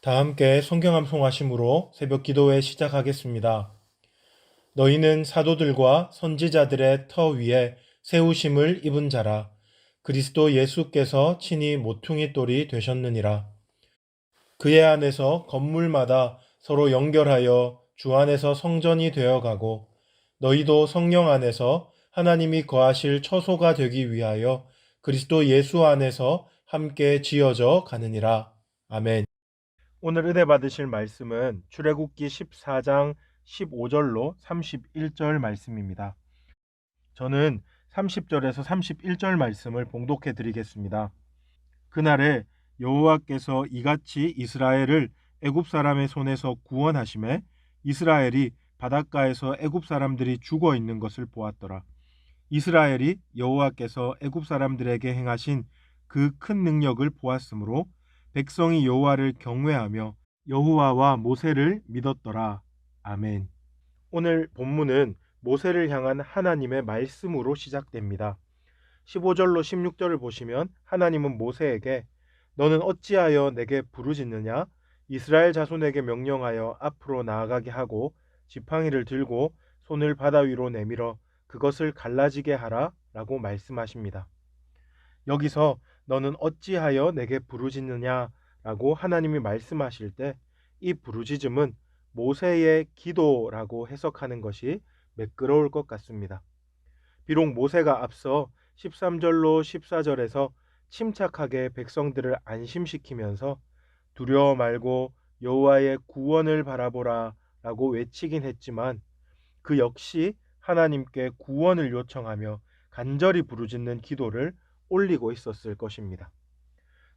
다 함께 성경 암송하심으로 새벽 기도회 시작하겠습니다. 너희는 사도들과 선지자들의 터 위에 세우심을 입은 자라. 그리스도 예수께서 친히 모퉁이 돌이 되셨느니라. 그의 안에서 건물마다 서로 연결하여 주 안에서 성전이 되어가고 너희도 성령 안에서 하나님이 거하실 처소가 되기 위하여 그리스도 예수 안에서 함께 지어져 가느니라. 아멘. 오늘 은혜 받으실 말씀은 출애굽기 14장 15절로 31절 말씀입니다. 저는 30절에서 31절 말씀을 봉독해 드리겠습니다. 그날에 여호와께서 이같이 이스라엘을 애굽 사람의 손에서 구원하심에 이스라엘이 바닷가에서 애굽 사람들이 죽어 있는 것을 보았더라. 이스라엘이 여호와께서 애굽 사람들에게 행하신 그 큰 능력을 보았으므로 백성이 여호와를 경외하며 여호와와 모세를 믿었더라. 아멘. 오늘 본문은 모세를 향한 하나님의 말씀으로 시작됩니다. 15절로 16절을 보시면 하나님은 모세에게 너는 어찌하여 내게 부르짖느냐? 이스라엘 자손에게 명령하여 앞으로 나아가게 하고 지팡이를 들고 손을 바다 위로 내밀어 그것을 갈라지게 하라 라고 말씀하십니다. 여기서 너는 어찌하여 내게 부르짖느냐 라고 하나님이 말씀하실 때 이 부르짖음은 모세의 기도라고 해석하는 것이 매끄러울 것 같습니다. 비록 모세가 앞서 13절로 14절에서 침착하게 백성들을 안심시키면서 두려워 말고 여호와의 구원을 바라보라 라고 외치긴 했지만 그 역시 하나님께 구원을 요청하며 간절히 부르짖는 기도를 올리고 있었을 것입니다.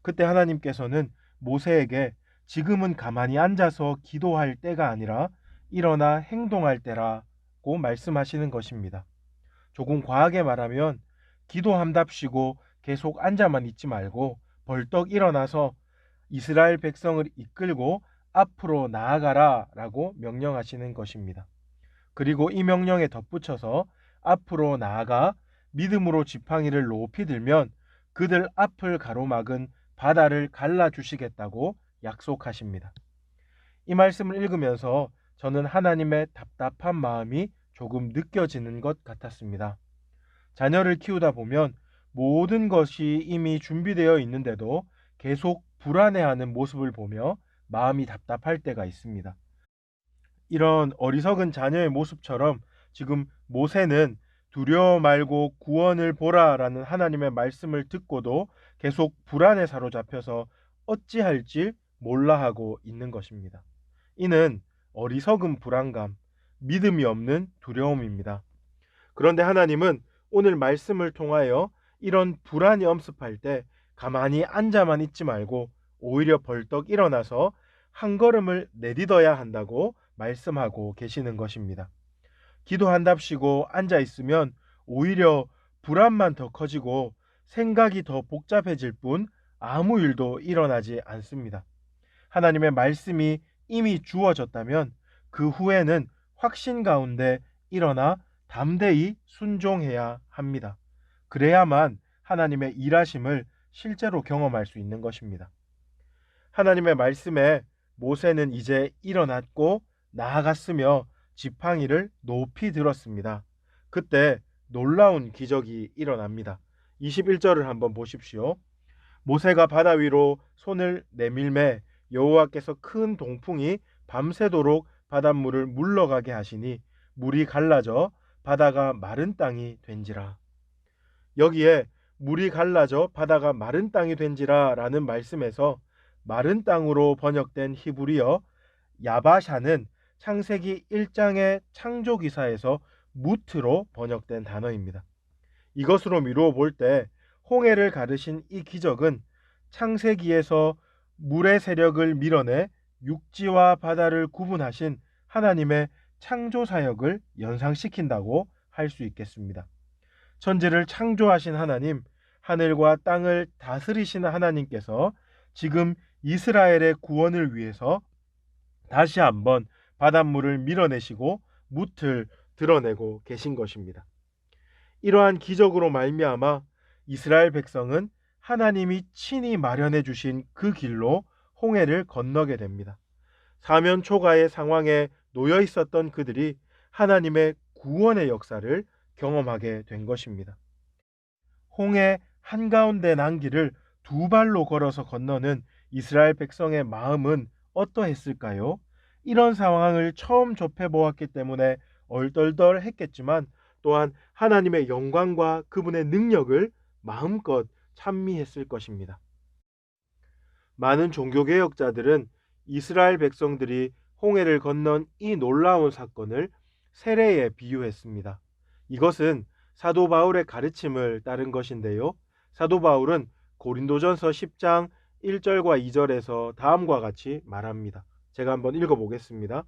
그때 하나님께서는 모세에게 지금은 가만히 앉아서 기도할 때가 아니라 일어나 행동할 때라고 말씀하시는 것입니다. 조금 과하게 말하면 기도한답시고 계속 앉아만 있지 말고 벌떡 일어나서 이스라엘 백성을 이끌고 앞으로 나아가라 라고 명령하시는 것입니다. 그리고 이 명령에 덧붙여서 앞으로 나아가 믿음으로 지팡이를 높이 들면 그들 앞을 가로막은 바다를 갈라주시겠다고 약속하십니다. 이 말씀을 읽으면서 저는 하나님의 답답한 마음이 조금 느껴지는 것 같았습니다. 자녀를 키우다 보면 모든 것이 이미 준비되어 있는데도 계속 불안해하는 모습을 보며 마음이 답답할 때가 있습니다. 이런 어리석은 자녀의 모습처럼 지금 모세는 두려워 말고 구원을 보라라는 하나님의 말씀을 듣고도 계속 불안에 사로잡혀서 어찌할지 몰라 하고 있는 것입니다. 이는 어리석은 불안감, 믿음이 없는 두려움입니다. 그런데 하나님은 오늘 말씀을 통하여 이런 불안이 엄습할 때 가만히 앉아만 있지 말고 오히려 벌떡 일어나서 한 걸음을 내딛어야 한다고 말씀하고 계시는 것입니다. 기도한답시고 앉아 있으면 오히려 불안만 더 커지고 생각이 더 복잡해질 뿐 아무 일도 일어나지 않습니다. 하나님의 말씀이 이미 주어졌다면 그 후에는 확신 가운데 일어나 담대히 순종해야 합니다. 그래야만 하나님의 일하심을 실제로 경험할 수 있는 것입니다. 하나님의 말씀에 모세는 이제 일어났고 나아갔으며 지팡이를 높이 들었습니다. 그때 놀라운 기적이 일어납니다. 21절을 한번 보십시오. 모세가 바다 위로 손을 내밀매 여호와께서 큰 동풍이 밤새도록 바닷물을 물러가게 하시니 물이 갈라져 바다가 마른 땅이 된지라. 여기에 물이 갈라져 바다가 마른 땅이 된지라 라는 말씀에서 마른 땅으로 번역된 히브리어 야바샤는 창세기 1장의 창조기사에서 무트로 번역된 단어입니다. 이것으로 미루어 볼 때 홍해를 가르신 이 기적은 창세기에서 물의 세력을 밀어내 육지와 바다를 구분하신 하나님의 창조 사역을 연상시킨다고 할 수 있겠습니다. 천지를 창조하신 하나님, 하늘과 땅을 다스리시는 하나님께서 지금 이스라엘의 구원을 위해서 다시 한번 바닷물을 밀어내시고 뭇을 드러내고 계신 것입니다. 이러한 기적으로 말미암아 이스라엘 백성은 하나님이 친히 마련해 주신 그 길로 홍해를 건너게 됩니다. 사면 초가의 상황에 놓여 있었던 그들이 하나님의 구원의 역사를 경험하게 된 것입니다. 홍해 한가운데 난 길을 두 발로 걸어서 건너는 이스라엘 백성의 마음은 어떠했을까요? 이런 상황을 처음 접해 보았기 때문에 얼떨떨 했겠지만 또한 하나님의 영광과 그분의 능력을 마음껏 찬미했을 것입니다. 많은 종교개혁자들은 이스라엘 백성들이 홍해를 건넌 이 놀라운 사건을 세례에 비유했습니다. 이것은 사도 바울의 가르침을 따른 것인데요. 사도 바울은 고린도전서 10장 1절과 2절에서 다음과 같이 말합니다. 제가 한번 읽어보겠습니다.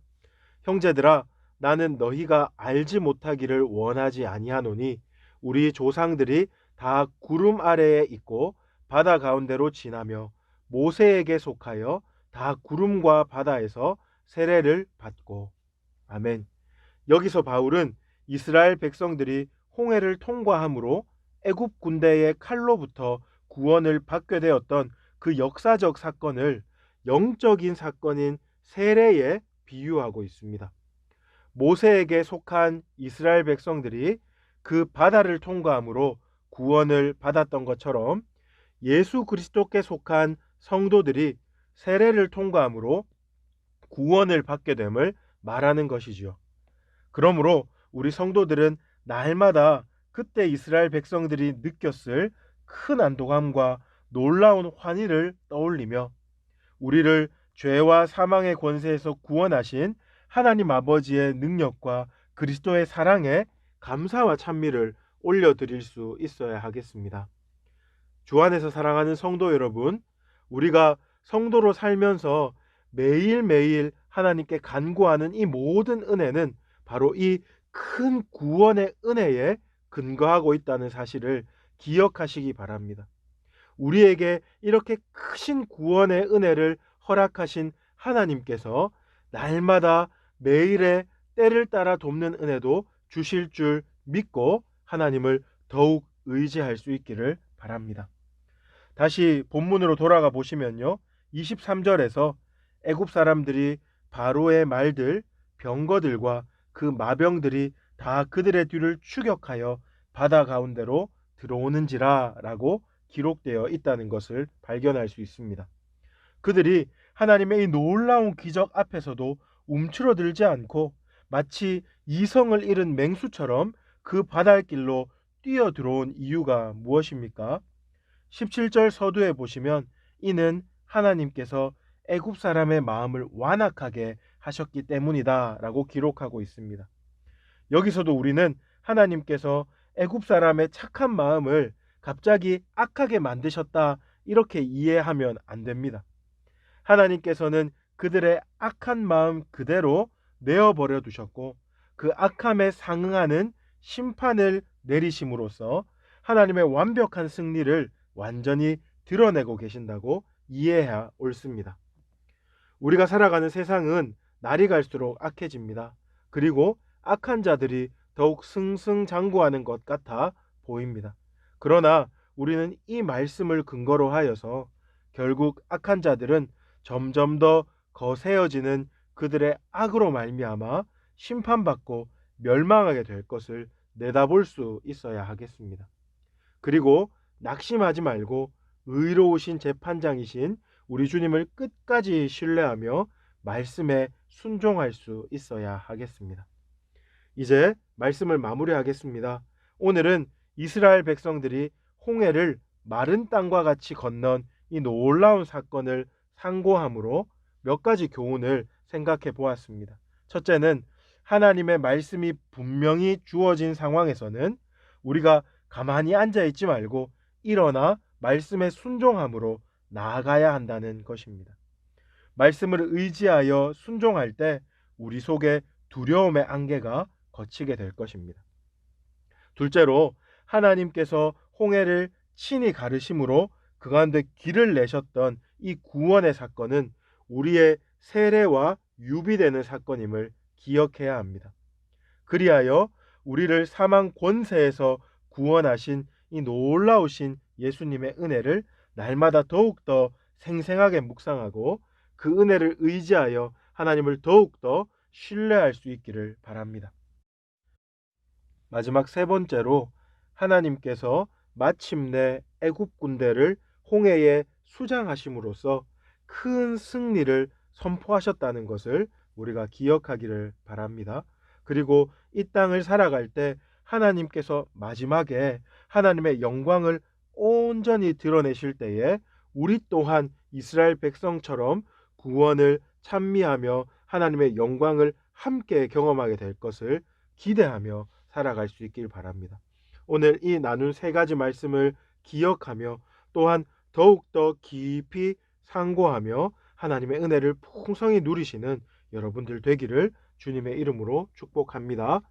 형제들아, 나는 너희가 알지 못하기를 원하지 아니하노니 우리 조상들이 다 구름 아래에 있고 바다 가운데로 지나며 모세에게 속하여 다 구름과 바다에서 세례를 받고. 아멘. 여기서 바울은 이스라엘 백성들이 홍해를 통과함으로 애굽 군대의 칼로부터 구원을 받게 되었던 그 역사적 사건을 영적인 사건인 세례에 비유하고 있습니다. 모세에게 속한 이스라엘 백성들이 그 바다를 통과함으로 구원을 받았던 것처럼 예수 그리스도께 속한 성도들이 세례를 통과함으로 구원을 받게 됨을 말하는 것이지요. 그러므로 우리 성도들은 날마다 그때 이스라엘 백성들이 느꼈을 큰 안도감과 놀라운 환희를 떠올리며 우리를 죄와 사망의 권세에서 구원하신 하나님 아버지의 능력과 그리스도의 사랑에 감사와 찬미를 올려드릴 수 있어야 하겠습니다. 주 안에서 사랑하는 성도 여러분, 우리가 성도로 살면서 매일매일 하나님께 간구하는 이 모든 은혜는 바로 이 큰 구원의 은혜에 근거하고 있다는 사실을 기억하시기 바랍니다. 우리에게 이렇게 크신 구원의 은혜를 허락하신 하나님께서 날마다 매일의 때를 따라 돕는 은혜도 주실 줄 믿고 하나님을 더욱 의지할 수 있기를 바랍니다. 다시 본문으로 돌아가 보시면요. 23절에서 애굽 사람들이 바로의 말들, 병거들과 그 마병들이 다 그들의 뒤를 추격하여 바다 가운데로 들어오는지라 라고 기록되어 있다는 것을 발견할 수 있습니다. 그들이 하나님의 이 놀라운 기적 앞에서도 움츠러들지 않고 마치 이성을 잃은 맹수처럼 그 바닷길로 뛰어 들어온 이유가 무엇입니까? 17절 서두에 보시면 이는 하나님께서 애굽 사람의 마음을 완악하게 하셨기 때문이다 라고 기록하고 있습니다. 여기서도 우리는 하나님께서 애굽 사람의 착한 마음을 갑자기 악하게 만드셨다 이렇게 이해하면 안 됩니다. 하나님께서는 그들의 악한 마음 그대로 내어버려 두셨고 그 악함에 상응하는 심판을 내리심으로써 하나님의 완벽한 승리를 완전히 드러내고 계신다고 이해해야 옳습니다. 우리가 살아가는 세상은 날이 갈수록 악해집니다. 그리고 악한 자들이 더욱 승승장구하는 것 같아 보입니다. 그러나 우리는 이 말씀을 근거로 하여서 결국 악한 자들은 점점 더 거세어지는 그들의 악으로 말미암아 심판받고 멸망하게 될 것을 내다볼 수 있어야 하겠습니다. 그리고 낙심하지 말고 의로우신 재판장이신 우리 주님을 끝까지 신뢰하며 말씀에 순종할 수 있어야 하겠습니다. 이제 말씀을 마무리하겠습니다. 오늘은 이스라엘 백성들이 홍해를 마른 땅과 같이 건넌 이 놀라운 사건을 상고함으로 몇 가지 교훈을 생각해 보았습니다. 첫째는 하나님의 말씀이 분명히 주어진 상황에서는 우리가 가만히 앉아 있지 말고 일어나 말씀에 순종함으로 나아가야 한다는 것입니다. 말씀을 의지하여 순종할 때 우리 속에 두려움의 안개가 걷히게 될 것입니다. 둘째로 하나님께서 홍해를 친히 가르심으로 그 가운데 길을 내셨던 이 구원의 사건은 우리의 세례와 유비되는 사건임을 기억해야 합니다. 그리하여 우리를 사망 권세에서 구원하신 이 놀라우신 예수님의 은혜를 날마다 더욱더 생생하게 묵상하고 그 은혜를 의지하여 하나님을 더욱더 신뢰할 수 있기를 바랍니다. 마지막 세 번째로 하나님께서 마침내 애굽 군대를 홍해에 수장하심으로써 큰 승리를 선포하셨다는 것을 우리가 기억하기를 바랍니다. 그리고 이 땅을 살아갈 때 하나님께서 마지막에 하나님의 영광을 온전히 드러내실 때에 우리 또한 이스라엘 백성처럼 구원을 찬미하며 하나님의 영광을 함께 경험하게 될 것을 기대하며 살아갈 수 있길 바랍니다. 오늘 이 나눈 세 가지 말씀을 기억하며 또한 더욱더 깊이 상고하며 하나님의 은혜를 풍성히 누리시는 여러분들 되기를 주님의 이름으로 축복합니다.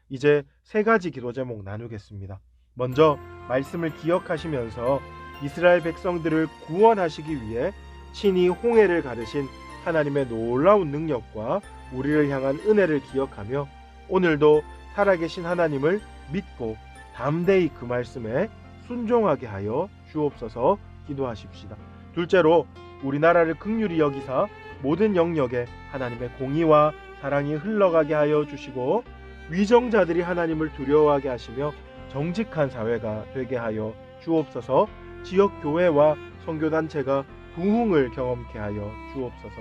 이제 세 가지 기도 제목 나누겠습니다. 먼저 말씀을 기억하시면서 이스라엘 백성들을 구원하시기 위해 친히 홍해를 가르신 하나님의 놀라운 능력과 우리를 향한 은혜를 기억하며 오늘도 살아계신 하나님을 믿고 담대히 그 말씀에 순종하게 하여 주옵소서 기도하십시다. 둘째로 우리나라를 긍휼히 여기사 모든 영역에 하나님의 공의와 사랑이 흘러가게 하여 주시고 위정자들이 하나님을 두려워하게 하시며 정직한 사회가 되게 하여 주옵소서. 지역 교회와 선교단체가 부흥을 경험케 하여 주옵소서.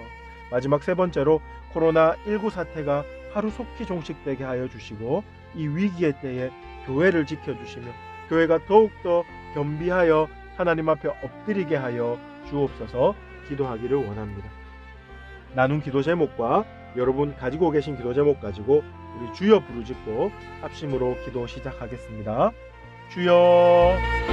마지막 세 번째로 코로나19 사태가 하루속히 종식되게 하여 주시고 이 위기의 때에 교회를 지켜주시며 교회가 더욱더 겸비하여 하나님 앞에 엎드리게 하여 주옵소서 기도하기를 원합니다. 나눈 기도 제목과 여러분 가지고 계신 기도 제목 가지고 우리 주여 부르짖고 합심으로 기도 시작하겠습니다. 주여